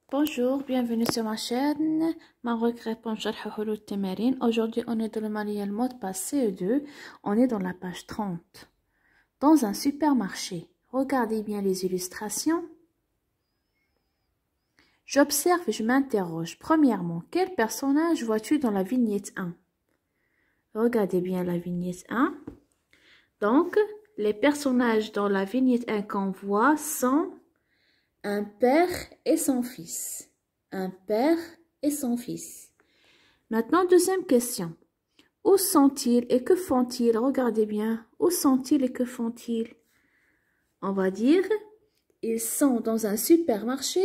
Bonjour, bienvenue sur ma chaîne. Aujourd'hui, on est dans le manuel mot de passe CE2. On est dans la page 30. Dans un supermarché. Regardez bien les illustrations. J'observe et je m'interroge. Premièrement, quel personnage vois-tu dans la vignette 1? Regardez bien la vignette 1. Donc, les personnages dans la vignette 1 qu'on voit sont un père et son fils. Un père et son fils. Maintenant, deuxième question. Où sont-ils et que font-ils? Regardez bien. Où sont-ils et que font-ils? On va dire, ils sont dans un supermarché.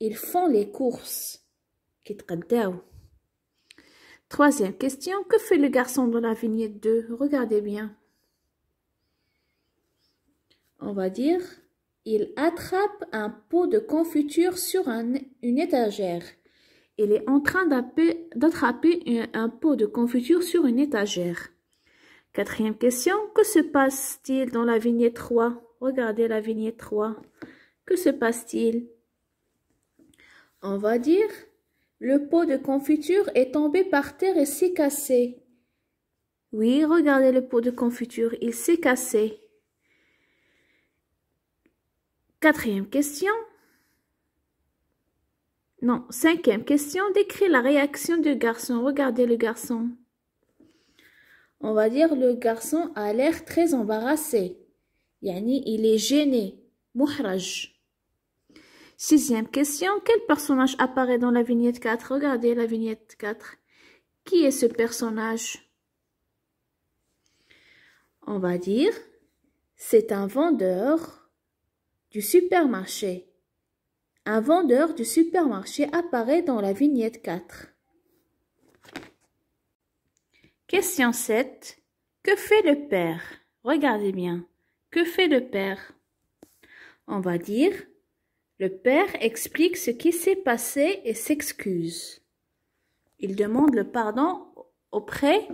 Ils font les courses. Troisième question. Que fait le garçon dans la vignette 2? Regardez bien. On va dire, il attrape un pot de confiture sur une étagère. Il est en train d'attraper un pot de confiture sur une étagère. Quatrième question. Que se passe-t-il dans la vignette 3? Regardez la vignette 3. Que se passe-t-il? On va dire, le pot de confiture est tombé par terre et s'est cassé. Oui, regardez le pot de confiture, il s'est cassé. Quatrième question. Non, cinquième question. Décris la réaction du garçon. Regardez le garçon. On va dire le garçon a l'air très embarrassé. Yani, il est gêné. Muhraj. Sixième question. Quel personnage apparaît dans la vignette 4? Regardez la vignette 4. Qui est ce personnage? On va dire, c'est un vendeur du supermarché. Un vendeur du supermarché apparaît dans la vignette 4. Question 7. Que fait le père? Regardez bien. Que fait le père? On va dire, le père explique ce qui s'est passé et s'excuse. Il demande le pardon auprès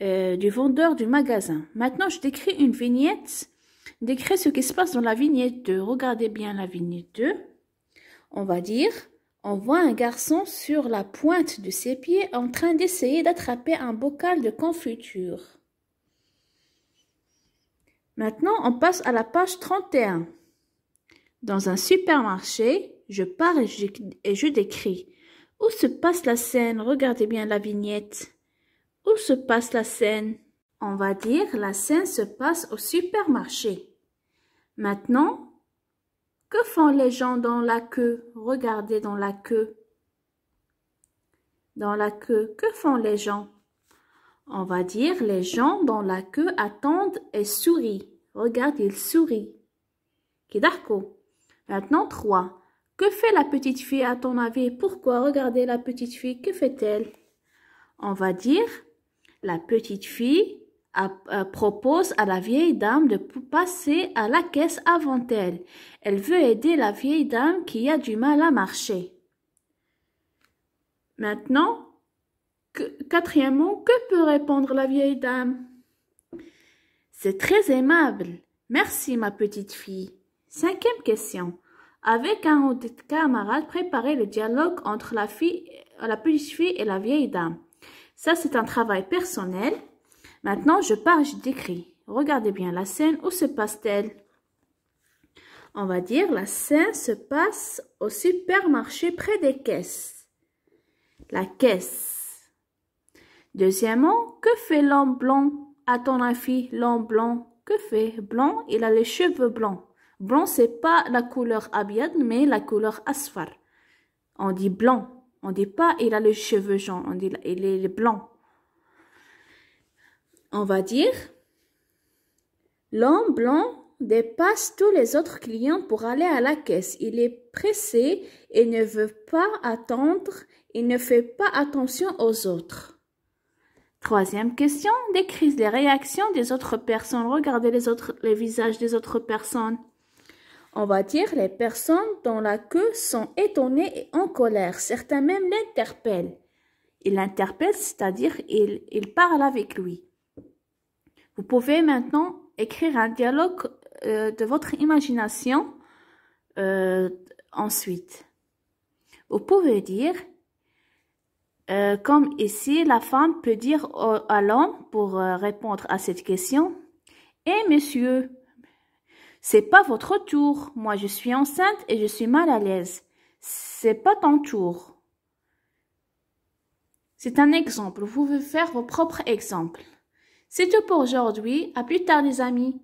du vendeur du magasin. Maintenant, je décris une vignette. Décris ce qui se passe dans la vignette 2. Regardez bien la vignette 2. On va dire, on voit un garçon sur la pointe de ses pieds en train d'essayer d'attraper un bocal de confiture. Maintenant, on passe à la page 31. Dans un supermarché, je pars et je décris. Où se passe la scène? Regardez bien la vignette. Où se passe la scène? On va dire, la scène se passe au supermarché. Maintenant, que font les gens dans la queue? Regardez dans la queue. Dans la queue, que font les gens? On va dire, les gens dans la queue attendent et sourient. Regarde, ils sourient. Kidarko. Maintenant, 3. Que fait la petite fille à ton avis? Pourquoi? Regardez la petite fille, que fait-elle? On va dire, la petite fille propose à la vieille dame de passer à la caisse avant elle. Elle veut aider la vieille dame qui a du mal à marcher. Maintenant, quatrièmement, que peut répondre la vieille dame? C'est très aimable. Merci, ma petite fille. Cinquième question. Avec un ou des camarades, préparez le dialogue entre la petite fille et la vieille dame. Ça, c'est un travail personnel. Maintenant, je pars et je décris. Regardez bien la scène. Où se passe-t-elle? On va dire, la scène se passe au supermarché près des caisses. La caisse. Deuxièmement, que fait l'homme blanc? À ton avis, l'homme blanc, que fait? Blanc, il a les cheveux blancs. Blanc, c'est pas la couleur abiyad, mais la couleur asfar. On dit blanc. On dit pas il a les cheveux jaunes. On dit il est blanc. On va dire, l'homme blanc dépasse tous les autres clients pour aller à la caisse. Il est pressé et ne veut pas attendre. Il ne fait pas attention aux autres. Troisième question, décris les réactions des autres personnes. Regardez les visages des autres personnes. On va dire, les personnes dans la queue sont étonnées et en colère. Certains même l'interpellent. Ils l'interpellent, c'est-à-dire ils parlent avec lui. Vous pouvez maintenant écrire un dialogue de votre imagination ensuite. Vous pouvez dire, comme ici, la femme peut dire à l'homme pour répondre à cette question, « Eh monsieur, c'est pas votre tour. Moi, je suis enceinte et je suis mal à l'aise. C'est pas ton tour. » C'est un exemple. Vous pouvez faire vos propres exemples. C'est tout pour aujourd'hui. À plus tard, les amis.